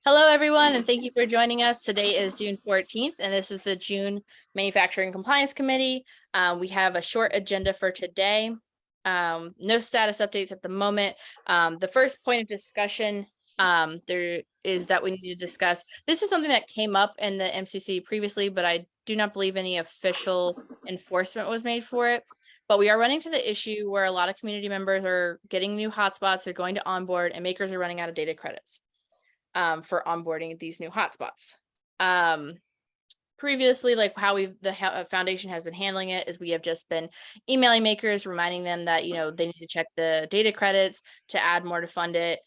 Hello, everyone, and thank you for joining us. Today is June 14th, and this is the June Manufacturing Compliance Committee. We have a short agenda for today. No status updates at the moment. The first point of discussion there is that we need to discuss. This is something that came up in the MCC previously, but I do not believe any official enforcement was made for it. But we are running to the issue where a lot of community members are getting new hotspots, they're going to onboard, and makers are running out of data credits for onboarding these new hotspots. Previously, like how the foundation has been handling it is we have just been emailing makers, reminding them that, they need to check the data credits to add more to fund it.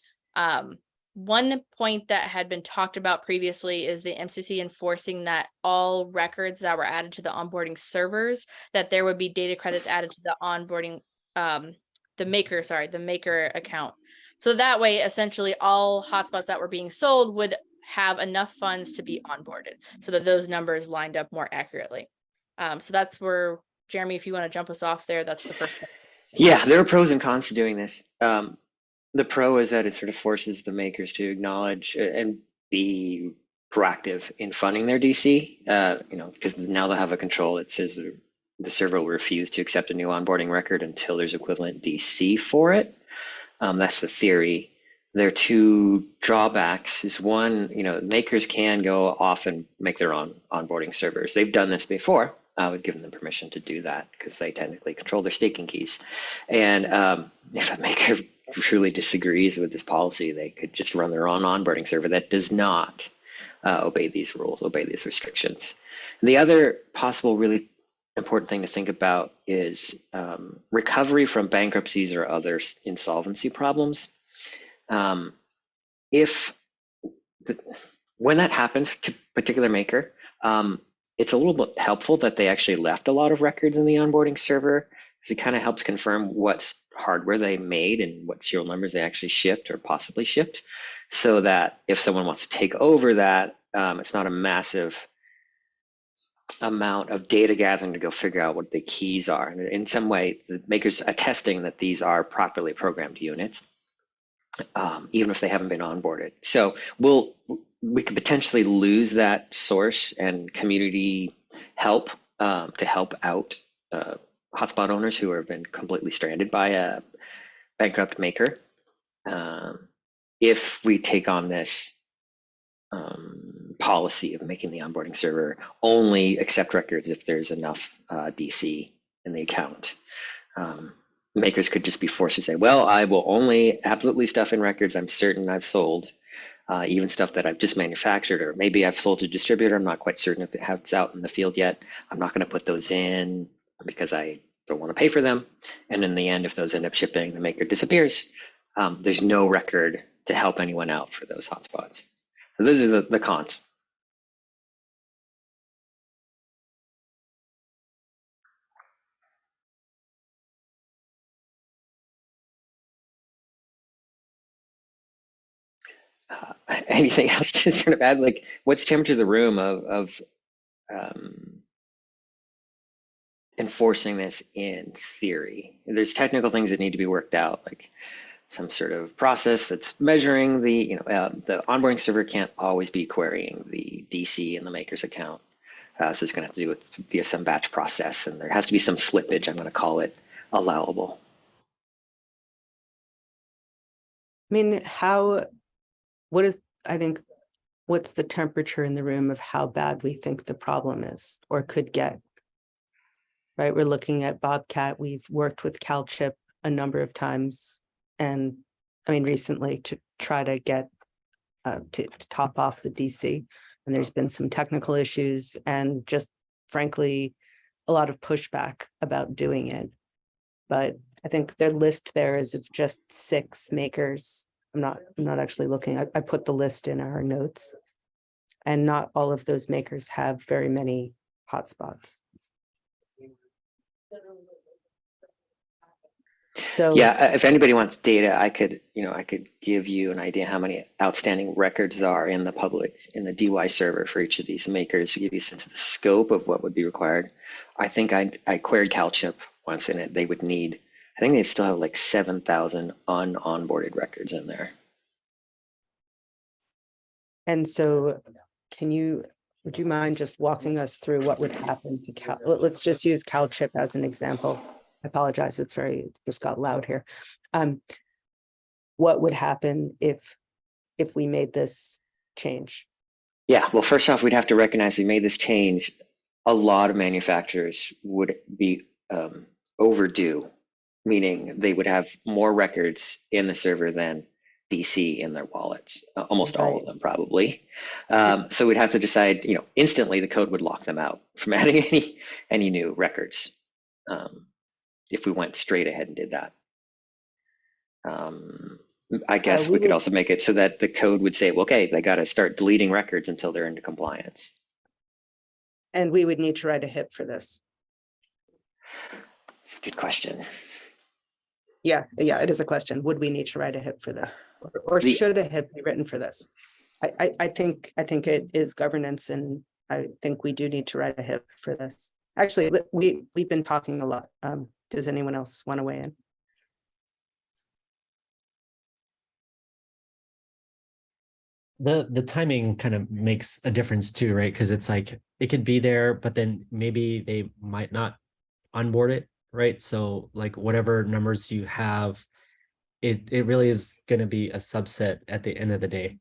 One point that had been talked about previously is the MCC enforcing that all records that were added to the onboarding servers, that there would be data credits added to the onboarding, the maker account. So that way, essentially all hotspots that were being sold would have enough funds to be onboarded so that those numbers lined up more accurately. So that's where, Jeremy, if you want to jump us off there, that's the first point. Yeah, there are pros and cons to doing this. The pro is that it sort of forces the makers to acknowledge and be proactive in funding their DC, because now they'll have a control. It says the server will refuse to accept a new onboarding record until there's equivalent DC for it. That's the theory. There are two drawbacks. Is one, makers can go off and make their own onboarding servers. They've done this before. I would give them permission to do that because they technically control their staking keys. And if a maker truly disagrees with this policy, they could just run their own onboarding server that does not obey these rules, obey these restrictions. And the other possible really important thing to think about is recovery from bankruptcies or other insolvency problems. When that happens to a particular maker, it's a little bit helpful that they actually left a lot of records in the onboarding server, because it kind of helps confirm what hardware they made and what serial numbers they actually shipped or possibly shipped, so that if someone wants to take over that, it's not a massive amount of data gathering to go figure out what the keys are. And in some way, the maker's attesting that these are properly programmed units, even if they haven't been onboarded. So we could potentially lose that source and community help to help out hotspot owners who have been completely stranded by a bankrupt maker if we take on this policy of making the onboarding server only accept records if there's enough DC in the account. Makers could just be forced to say, well, I will only absolutely stuff in records I'm certain I've sold, even stuff that I've just manufactured, or maybe I've sold to a distributor. I'm not quite certain if it's out in the field yet. I'm not going to put those in because I don't want to pay for them. And in the end, if those end up shipping, the maker disappears. There's no record to help anyone out for those hotspots. So those are the cons. Anything else to sort of add? Like, what's temperature of the room of enforcing this in theory? There's technical things that need to be worked out, like some sort of process that's measuring the onboarding server can't always be querying the DC in the maker's account. So it's going to have to do it via some batch process, and there has to be some slippage, I'm going to call it, allowable. I mean, what's the temperature in the room of how bad we think the problem is or could get, right? We're looking at Bobcat. We've worked with CalChip a number of times, and I mean, recently to try to get to top off the DC. And there's been some technical issues and just frankly, a lot of pushback about doing it. But I think their list there is of just 6 makers. I'm not actually looking. I put the list in our notes, and not all of those makers have very many hotspots. So yeah, if anybody wants data, I could give you an idea how many outstanding records are in the DY server for each of these makers to give you a sense of the scope of what would be required. I think I queried CalChip once, and they would need, I think they still have like 7,000 un-onboarded records in there. And so would you mind just walking us through what would happen to let's just use CalChip as an example. I apologize, it just got loud here. What would happen if we made this change? Yeah, well, first off, we'd have to recognize we made this change. A lot of manufacturers would be overdue, meaning they would have more records in the server than DC in their wallets, almost all of them probably. So we'd have to decide, instantly the code would lock them out from adding any new records if we went straight ahead and did that. I guess we could also make it so that the code would say, well, okay, they got to start deleting records until they're into compliance. And we would need to write a HIP for this. Good question. Yeah, it is a question. Would we need to write a HIP for this, or should a HIP be written for this? I think it is governance, and I think we do need to write a HIP for this. Actually, we've been talking a lot. Does anyone else want to weigh in? The timing kind of makes a difference too, right? Because it's like it could be there, but then maybe they might not onboard it, right? So like whatever numbers you have, it really is going to be a subset at the end of the day.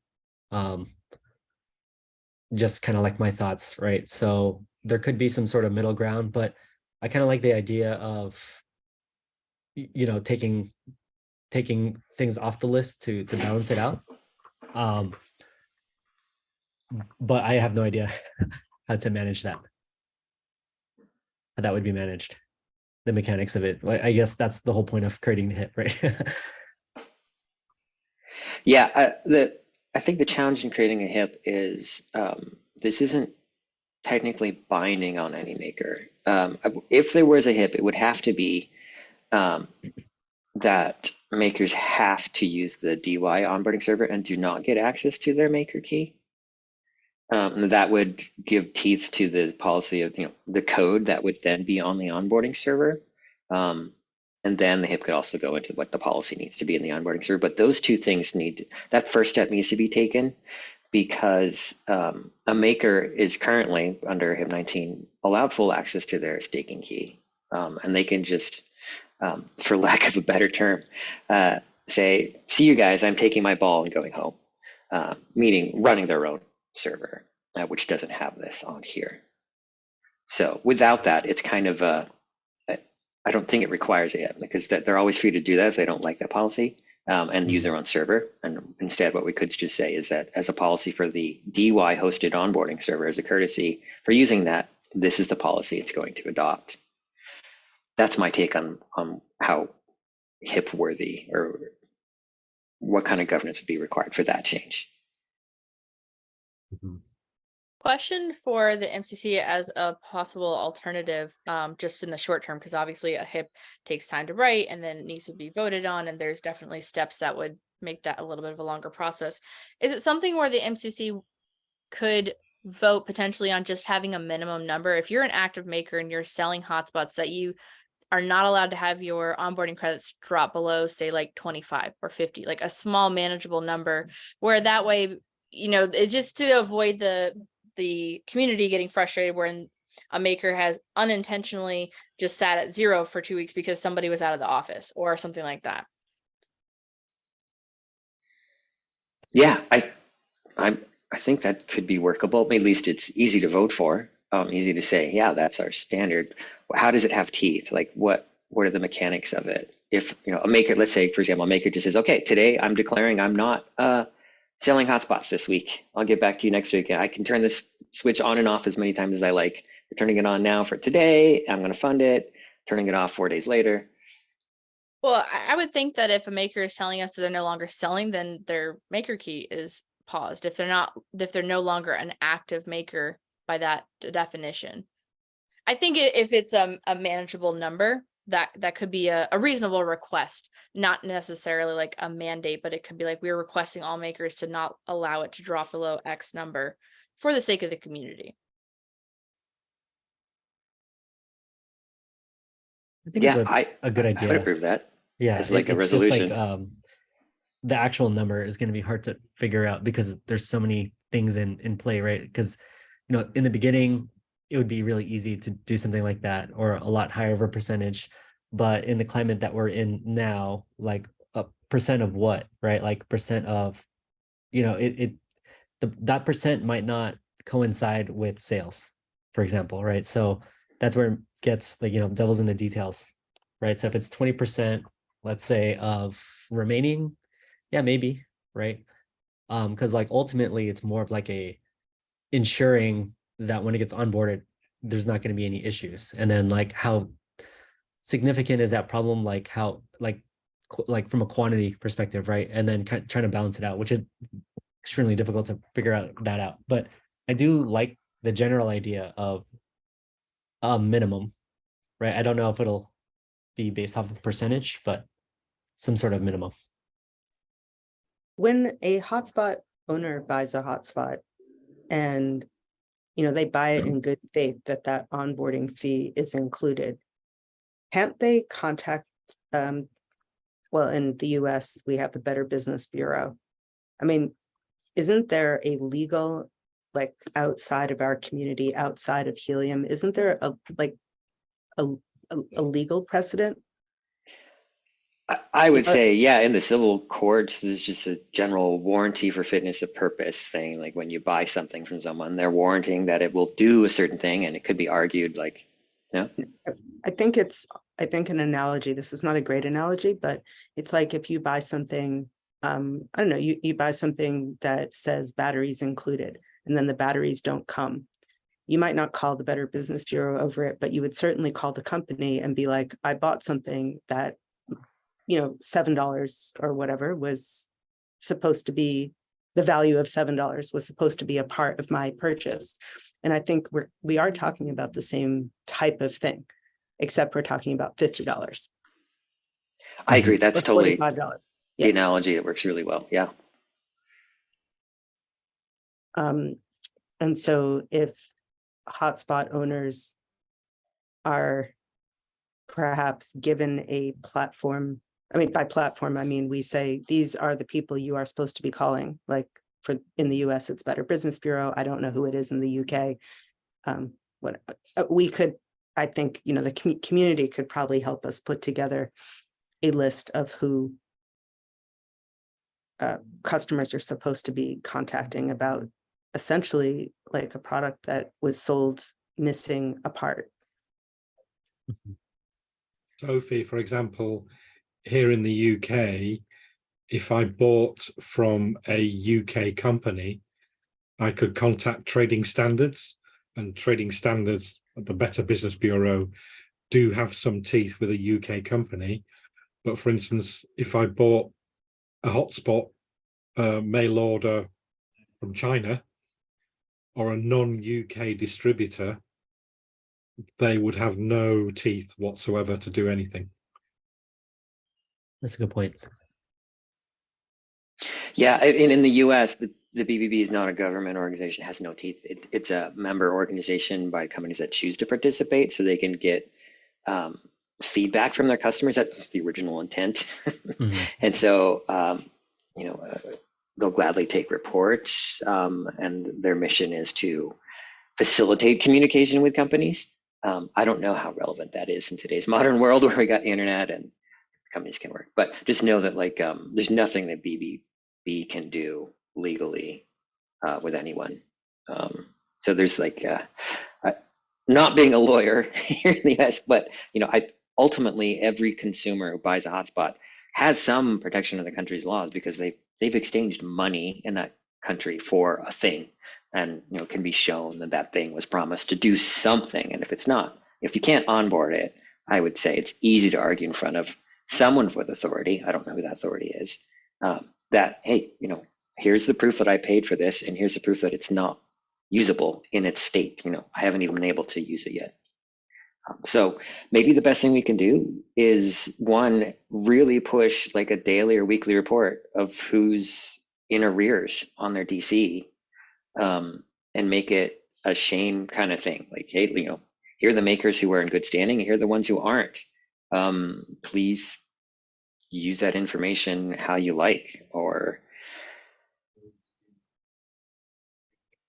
Just kind of like my thoughts, right? So there could be some sort of middle ground, but I kind of like the idea of taking things off the list to balance it out. But I have no idea how to manage that. How that would be managed, the mechanics of it. I guess that's the whole point of creating the HIP, right? Yeah, I think the challenge in creating a HIP is this isn't technically binding on any maker. If there was a HIP, it would have to be that makers have to use the DY onboarding server and do not get access to their maker key. That would give teeth to the policy of the code that would then be on the onboarding server. And then the HIP could also go into what the policy needs to be in the onboarding server. But those two things that first step needs to be taken, because a maker is currently under HIP 19 allowed full access to their staking key. And they can just, for lack of a better term, say, see you guys, I'm taking my ball and going home, meaning running their own server, which doesn't have this on here. So without that, it's kind of I don't think it requires it, because they're always free to do that if they don't like that policy and use their own server. And instead, what we could just say is that as a policy for the DY hosted onboarding server, as a courtesy for using that, this is the policy it's going to adopt. That's my take on how HIP worthy or what kind of governance would be required for that change. Question for the MCC as a possible alternative, just in the short term, because obviously a HIP takes time to write and then needs to be voted on, and there's definitely steps that would make that a little bit of a longer process. Is it something where the MCC could vote potentially on just having a minimum number? If you're an active maker and you're selling hotspots, that you are not allowed to have your onboarding credits drop below, say, like 25 or 50, like a small manageable number, where that way, it's just to avoid the community getting frustrated when a maker has unintentionally just sat at 0 for 2 weeks because somebody was out of the office or something like that. Yeah, I think that could be workable. At least it's easy to vote for, easy to say, yeah, that's our standard. How does it have teeth? Like what are the mechanics of it? If a maker, let's say, for example, a maker just says, okay, today I'm declaring I'm not selling hotspots this week. I'll get back to you next week. I can turn this switch on and off as many times as I like. We're turning it on now for today. I'm going to fund it, turning it off 4 days later. Well, I would think that if a maker is telling us that they're no longer selling, then their maker key is paused. If they're no longer an active maker by that definition. I think if it's a manageable number, that could be a reasonable request, not necessarily like a mandate, but it could be like, we're requesting all makers to not allow it to drop below X number for the sake of the community. I think it's a good idea. I would approve that. Yeah, it's like a resolution. Just like, the actual number is going to be hard to figure out because there's so many things in play, right? Because in the beginning, it would be really easy to do something like that, or a lot higher of a percentage. But in the climate that we're in now, like a percent of what, right? Like percent of, that percent might not coincide with sales, for example, right? So that's where it gets like, devil's in the details, right? So if it's 20%, let's say, of remaining, yeah, maybe, right? Because like ultimately it's more of like a ensuring that when it gets onboarded, there's not going to be any issues. And then like how significant is that problem? Like how like from a quantity perspective, right? And then trying to balance it out, which is extremely difficult to figure out. But I do like the general idea of a minimum, right? I don't know if it'll be based off of percentage, but some sort of minimum. When a hotspot owner buys a hotspot and they buy it in good faith that onboarding fee is included, can't they contact, well, in the US, we have the Better Business Bureau. I mean, isn't there a legal, like outside of our community, outside of Helium, isn't there a legal precedent? I would say, yeah, in the civil courts, there's just a general warranty for fitness of purpose thing. Like when you buy something from someone, they're warranting that it will do a certain thing, and it could be argued like, I think an analogy, this is not a great analogy, but it's like if you buy something, I don't know, you buy something that says batteries included, and then the batteries don't come. You might not call the Better Business Bureau over it, but you would certainly call the company and be like, I bought something that, $7 or whatever was supposed to be, the value of $7 was supposed to be a part of my purchase. And I think we are talking about the same type of thing, except we're talking about $50. I agree. That's Or totally $45. the analogy. It works really well. Yeah. And so if hotspot owners are perhaps given a platform, I mean, by platform, I mean, we say, these are the people you are supposed to be calling. Like in the US, it's Better Business Bureau. I don't know who it is in the UK. We could, I think, the community could probably help us put together a list of who customers are supposed to be contacting about essentially like a product that was sold missing a part. Sophie, for example, here in the UK, if I bought from a UK company, I could contact Trading Standards, and Trading Standards, the Better Business Bureau, do have some teeth with a UK company. But for instance, if I bought a hotspot mail order from China or a non-UK distributor, they would have no teeth whatsoever to do anything. That's a good point. Yeah, in the US, the BBB is not a government organization, has no teeth. It's a member organization by companies that choose to participate so they can get feedback from their customers. That's the original intent. And so, they'll gladly take reports, and their mission is to facilitate communication with companies. I don't know how relevant that is in today's modern world where we got the internet and companies can work, but just know that there's nothing that BBB can do legally with anyone. So there's not being a lawyer here in the US, but ultimately every consumer who buys a hotspot has some protection of the country's laws because they've exchanged money in that country for a thing, and can be shown that that thing was promised to do something. And if it's not, if you can't onboard it, I would say it's easy to argue in front of someone with authority. I don't know who that authority is. That, hey, here's the proof that I paid for this, and here's the proof that it's not usable in its state. I haven't even been able to use it yet. So maybe the best thing we can do is, one, really push like a daily or weekly report of who's in arrears on their DC, and make it a shame kind of thing. Like, hey, here are the makers who are in good standing, and here are the ones who aren't. Please use that information how you like, or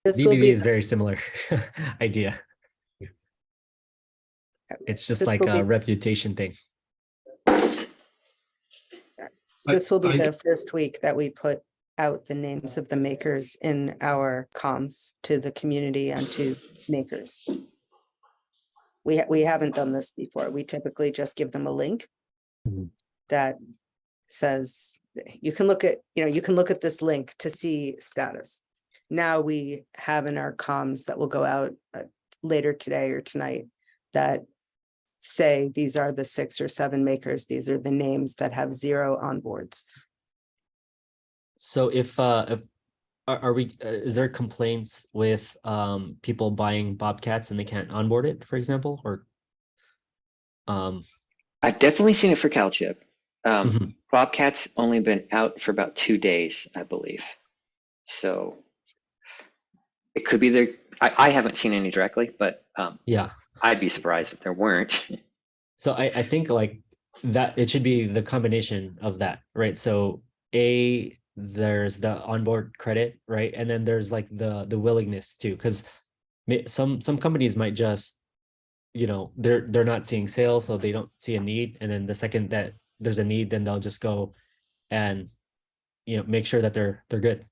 This will BBB be, is very similar idea. It's just this like will a be, reputation thing. this will be I- the first week that we put out the names of the makers in our comms to the community and to makers. We haven't done this before. We typically just give them a link Mhm. that says, you can look at, you can look at this link to see status. Now we have in our comms that will go out later today or tonight that say these are the 6 or 7 makers. These are the names that have 0 on boards. So if are we is there complaints with people buying Bobcats and they can't onboard it, for example, or I've definitely seen it for CalChip. Mhm. Bobcat's only been out for about 2 days, I believe. So it could be there. I haven't seen any directly, but Yeah. I'd be surprised if there weren't. So I think like that it should be the combination of that, right? So there's the onboard credit, right? And then there's like the willingness too, because some companies might just, they're not seeing sales, so they don't see a need. And then the second that there's a need, then they'll just go and make sure that they're good.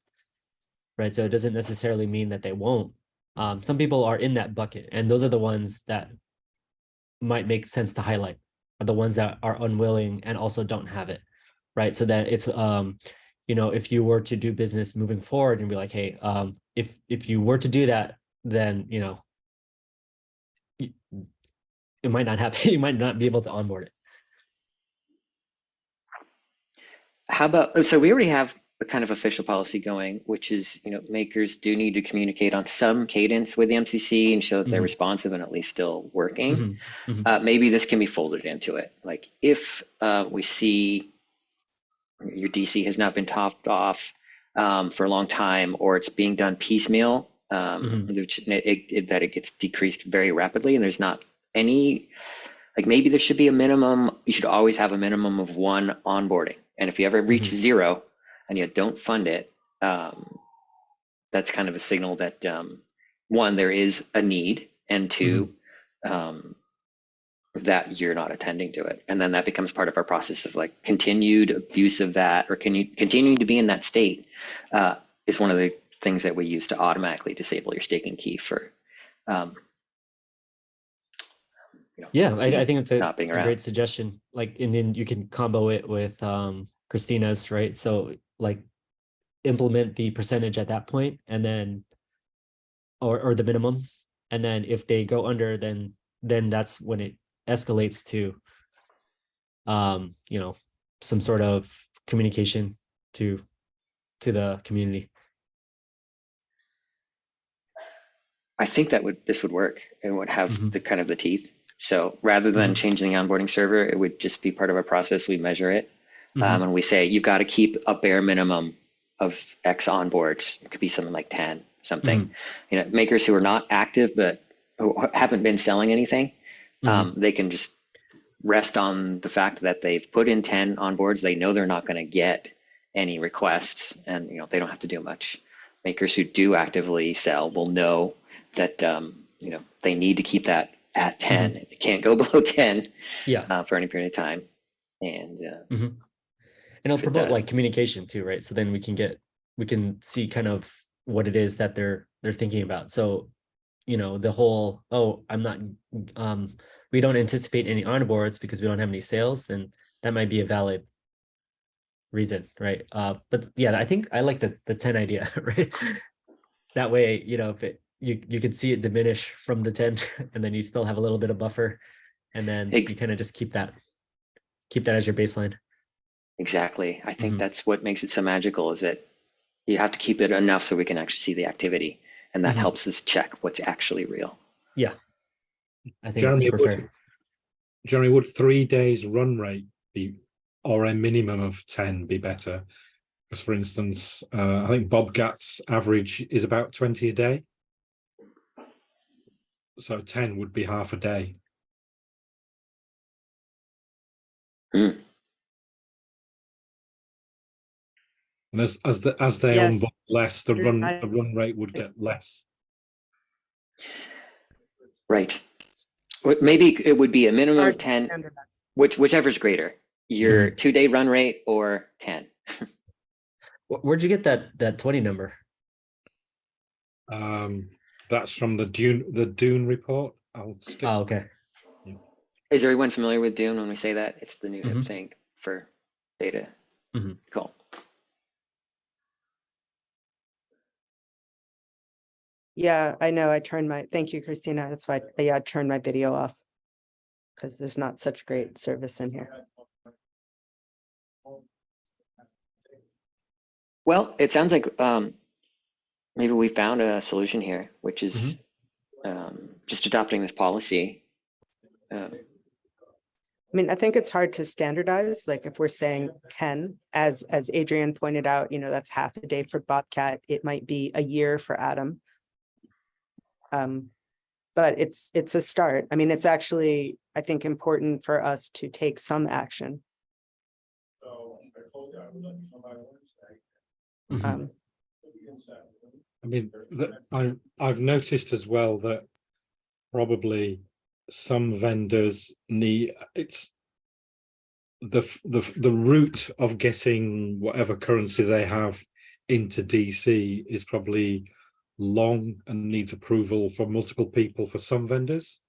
Right. So it doesn't necessarily mean that they won't. Some people are in that bucket, and those are the ones that might make sense to highlight, are the ones that are unwilling and also don't have it, right? So that it's if you were to do business moving forward and be like, hey, if you were to do that, then it might not happen. You might not be able to onboard it. How about, so we already have a kind of official policy going, which is, makers do need to communicate on some cadence with the MCC and show that they're Mhm. responsive and at least still working. Mhm. Mhm. Maybe this can be folded into it. Like if we see your DC has not been topped off for a long time, or it's being done piecemeal, Mhm. that it gets decreased very rapidly, and there's not any, like maybe there should be a minimum. You should always have a minimum of 1 onboarding, and if you ever reach Mhm. 0 and you don't fund it, that's kind of a signal that 1, there is a need, and 2, that you're not attending to it. And then that becomes part of our process of like continued abuse of that, or continuing to be in that state is one of the things that we use to automatically disable your staking key for Yeah, I think it's not being a around. great suggestion. Like, and then you can combo it with Christina's, right? So like implement the percentage at that point, and then or the minimums, and then if they go under, then that's when it escalates to some sort of communication to the community. I think this would work and would have Mhm. the kind of the teeth. So rather than Mhm. changing the onboarding server, it would just be part of our process. We measure it, Mhm. and we say you've got to keep a bare minimum of X onboards. It could be something like 10, something. Mhm. Makers who are not active but who haven't been selling anything, Mhm. they can just rest on the fact that they've put in 10 onboards. They know they're not going to get any requests, and they don't have to do much. Makers who do actively sell will know that they need to keep that at 10. Mhm. It can't go below 10 Yeah. for any period of time. And Mhm. And it'll if it promote does, like communication too, right? So then we can see kind of what it is that they're thinking about. So the whole, oh, I'm not we don't anticipate any onboards because we don't have any sales, then that might be a valid reason, right? But yeah, I think I like the 10 idea, right? That way, if you could see it diminish from the 10 and then you still have a little bit of buffer, and then ex- you kind of just keep that as your baseline. exactly. I think Mhm. that's what makes it so magical, is that you have to keep it enough so we can actually see the activity, and that Mhm. helps us check what's actually real. Yeah, I think it's Jeremy, super fair. Would 3 days run rate be, or a minimum of 10 be better? Because for instance, I think Bobcat's average is about 20 a day. So 10 would be half a day. Mm. And as they Yes. onboard less, the Right. run rate would get less. Right. Maybe it would be a minimum Hard of to 10, standardize. whichever's greater, your 2-day run rate or 10. Where'd you get that 20 number? That's from the Dune report. I'll stick. Oh, okay. Is everyone familiar with Dune when we say that? It's the new hip Mhm. thing for data. Mhm. Cool. Yeah, I know. Thank you, Christina. That's why, I turned my video off. Because there's not such great service in here. Well, it sounds like maybe we found a solution here, which is just adopting this policy. I mean, I think it's hard to standardize, like if we're saying 10, as Adrian pointed out, that's half a day for Bobcat, it might be a year for Adam. But it's a start. I mean, it's actually, I think, important for us to take some action. Mhm. I mean, I've noticed as well that probably some vendors need the route of getting whatever currency they have into DC is probably long and needs approval for multiple people for some vendors,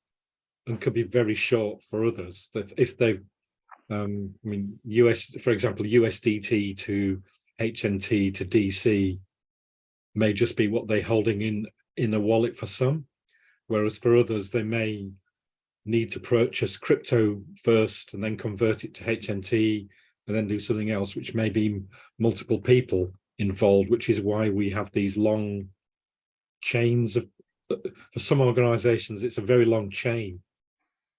and could be very short for others. That if they, I mean, for example, USDT to HNT to DC may just be what they're holding in a wallet for some, whereas for others they may need to purchase crypto first and then convert it to HNT and then do something else, which may be multiple people involved, which is why we have these long chains of, for some organizations, it's a very long chain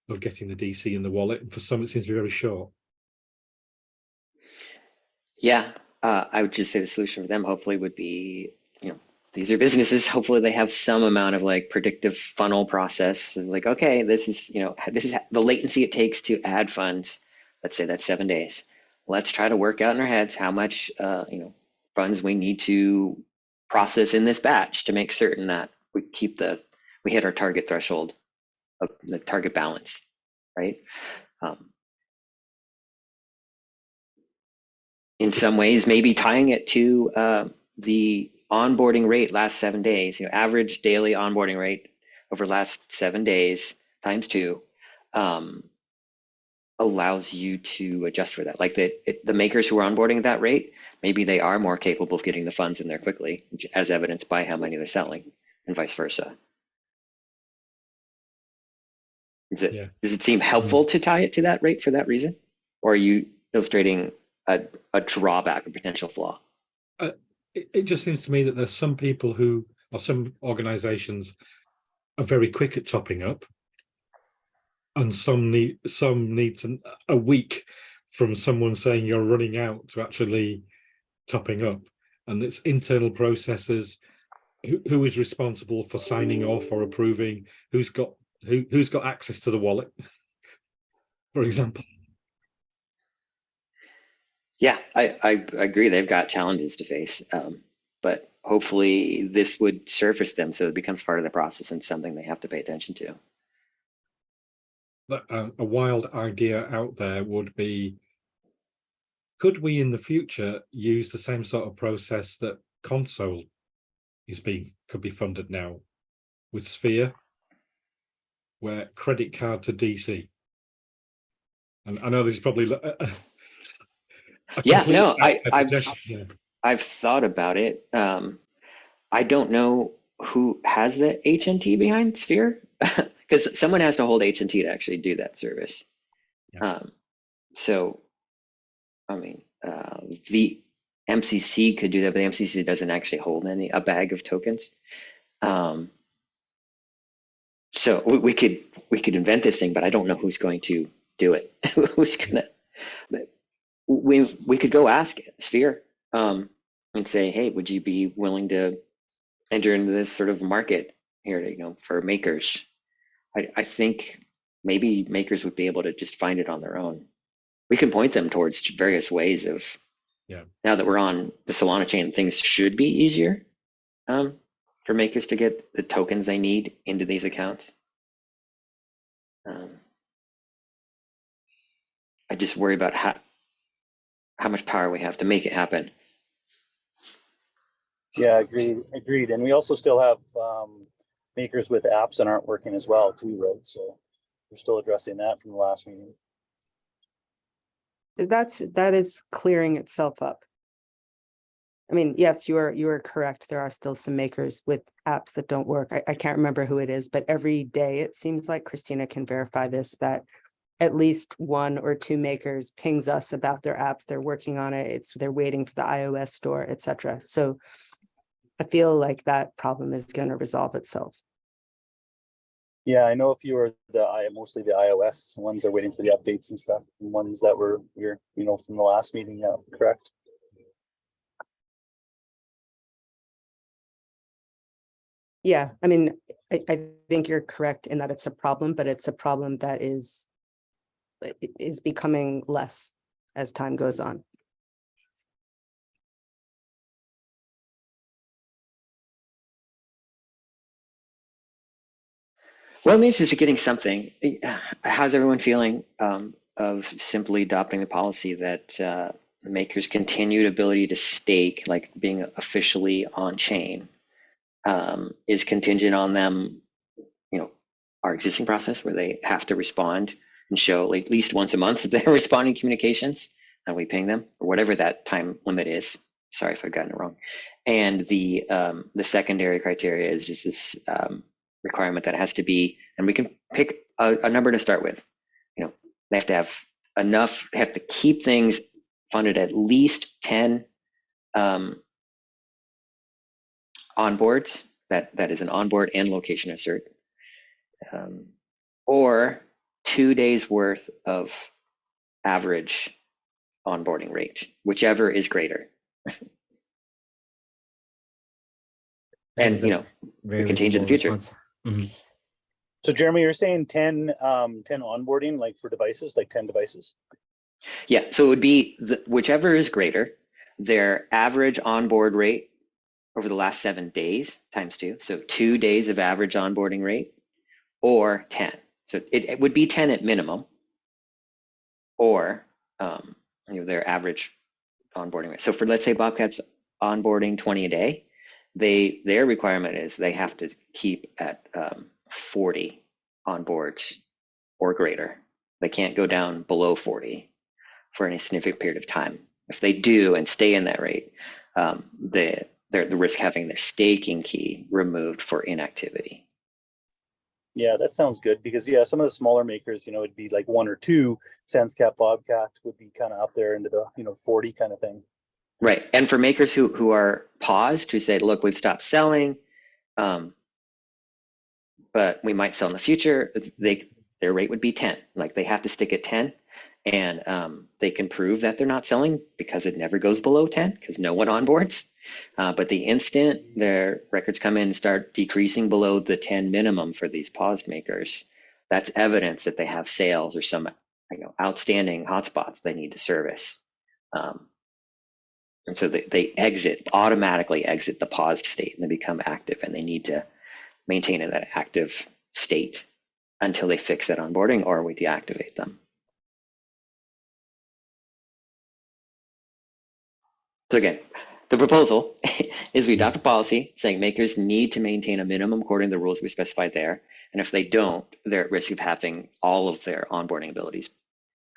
of getting the DC in the wallet. And for some, it seems to be very short. Yeah, I would just say the solution for them hopefully would be, these are businesses. Hopefully they have some amount of like predictive funnel process of like, okay, this is the latency it takes to add funds. Let's say that's 7 days. Let's try to work out in our heads how much, funds we need to process in this batch to make certain that we hit our target threshold of the target balance, right? In some ways, maybe tying it to the onboarding rate last 7 days, average daily onboarding rate over last 7 days times 2 allows you to adjust for that. Like the makers who are onboarding at that rate, maybe they are more capable of getting the funds in there quickly, as evidenced by how many they're selling, and vice versa. Does it seem helpful to tie it to that rate for that reason? Or are you illustrating a drawback, a potential flaw? It just seems to me that there's some people or some organizations are very quick at topping up, and some need a week from someone saying you're running out to actually topping up, and it's internal processes. Who is responsible for signing off or approving? Who's got access to the wallet, for example? Yeah, I agree. They've got challenges to face, but hopefully this would surface them so it becomes part of the process and something they have to pay attention to. A wild idea out there would be, could we in the future use the same sort of process that Console could be funded now with Sphere, where credit card to DC? And I know this is probably Yeah, no, suggestion. I've thought about it. I don't know who has the HNT behind Sphere, because someone has to hold HNT to actually do that service. Yeah. So, I mean, the MCC could do that, but the MCC doesn't actually hold a bag of tokens. So we could invent this thing, but I don't know who's going to do it. Who's gonna? We could go ask Sphere and say, hey, would you be willing to enter into this sort of market here, for makers? I think maybe makers would be able to just find it on their own. We can point them towards various ways of Yeah. Now that we're on the Solana chain, things should be easier for makers to get the tokens they need into these accounts. I just worry about how much power we have to make it happen. Yeah, agreed. And we also still have makers with apps that aren't working as well too, right? So we're still addressing that from the last meeting. That is clearing itself up. I mean, yes, you are correct. There are still some makers with apps that don't work. I can't remember who it is, but every day it seems like Christina can verify this, that at least 1 or 2 makers pings us about their apps. They're working on it. They're waiting for the iOS store, etc. So I feel like that problem is going to resolve itself. Yeah, I know a few are mostly the iOS ones are waiting for the updates and stuff, and ones that we're from the last meeting. Yeah, correct. Yeah, I mean, I think you're correct in that it's a problem, but it's a problem that is becoming less as time goes on. Well, I'm interested in getting something. How's everyone feeling of simply adopting the policy that makers' continued ability to stake, like being officially on chain, is contingent on them, our existing process where they have to respond and show at least once a month that they're responding to communications and we ping them, or whatever that time limit is. Sorry if I've gotten it wrong. And the secondary criteria is just this requirement that it has to be, and we can pick a number to start with. They have to have enough, they have to keep things funded at least 10 onboards. That is an onboard and location assert. Or 2 days worth of average onboarding rate, whichever is greater. And Very we can change in the reasonable future. response. Mhm. So Jeremy, you're saying 10 onboarding, like for devices, like 10 devices? Yeah, so it would be whichever is greater, their average onboard rate over the last 7 days times 2. So 2 days of average onboarding rate, or 10. So it would be 10 at minimum, or their average onboarding rate. So for, let's say Bobcat's onboarding 20 a day, their requirement is they have to keep at 40 onboards or greater. They can't go down below 40 for any significant period of time. If they do and stay in that rate, they're the risk having their staking key removed for inactivity. Yeah, that sounds good, because some of the smaller makers, it'd be like 1 or 2. SansCap, Bobcat would be kind of up there into the 40 kind of thing. Right, and for makers who are paused, who say, look, we've stopped selling, but we might sell in the future, their rate would be 10. Like they have to stick at 10, and they can prove that they're not selling because it never goes below 10 because no one onboards. But the instant their records come in and start decreasing below the 10 minimum for these paused makers, that's evidence that they have sales or some outstanding hotspots they need to service. And so they automatically exit the paused state, and they become active, and they need to maintain in that active state until they fix that onboarding or we deactivate them. So again, the proposal is we adopt a policy saying makers need to maintain a minimum according to the rules we specified there. And if they don't, they're at risk of having all of their onboarding abilities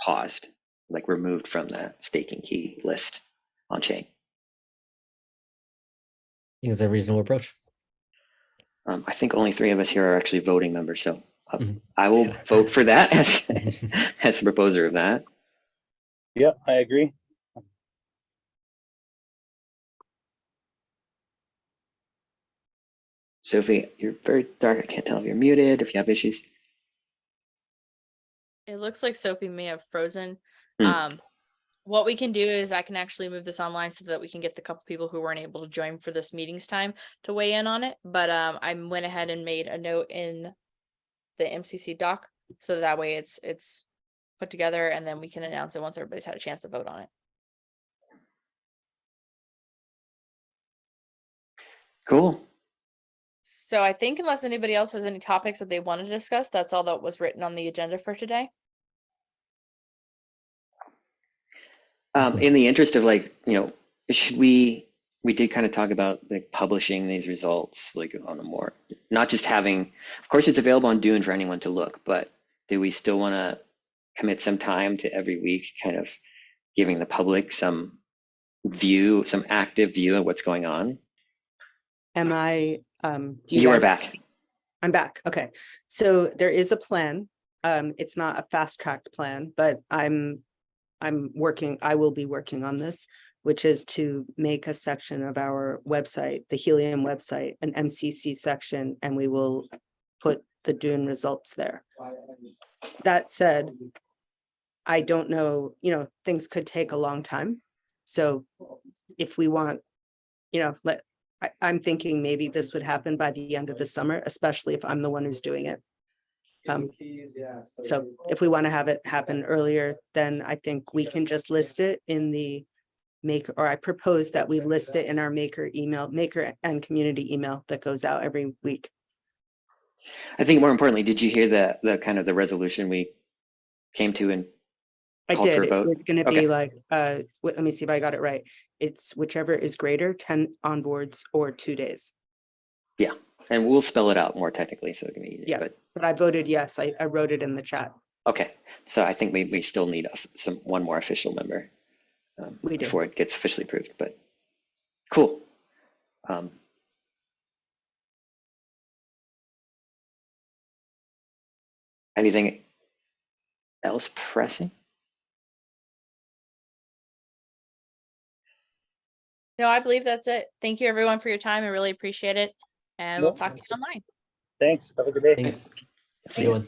paused, like removed from the staking key list on chain. I think it's a reasonable approach. I think only 3 of us here are actually voting members, so Mhm. I will vote for that as the proposer of that. Yeah, I agree. Sophie, you're very dark. I can't tell if you're muted, if you have issues. It looks like Sophie may have frozen. Hmm. What we can do is I can actually move this online so that we can get the couple people who weren't able to join for this meeting's time to weigh in on it. But I went ahead and made a note in the MCC doc so that way it's put together, and then we can announce it once everybody's had a chance to vote on it. Cool. So I think unless anybody else has any topics that they want to discuss, that's all that was written on the agenda for today. In the interest of like, should we did kind of talk about like publishing these results like on a more, not just having, of course it's available on Dune for anyone to look, but do we still want to commit some time to every week kind of giving the public some view, some active view of what's going on? Am I, do You are guys- back. I'm back. Okay. So there is a plan. It's not a fast tracked plan, but I will be working on this, which is to make a section of our website, the Helium website, an MCC section, and we will put the Dune results there. That said, I don't know, things could take a long time. So if we want, I'm thinking maybe this would happen by the end of the summer, especially if I'm the one who's doing it. So if we want to have it happen earlier, then I think we can just list it in the I propose that we list it in our maker and community email that goes out every week. I think more importantly, did you hear the kind of the resolution we came to and I called for did. a vote? It's going to Okay. be like, let me see if I got it right. It's whichever is greater, 10 onboards or 2 days. Yeah, and we'll spell it out more technically so it can be easy. Yes, but I voted yes. I wrote it in the chat. Okay, so I think we still need one more official member We do. before it gets officially approved, but cool. Anything else pressing? No, I believe that's it. Thank you everyone for your time. I really appreciate it. And we'll Nope. talk to you online. Thanks. Have a good day. Thanks. See Good you. one.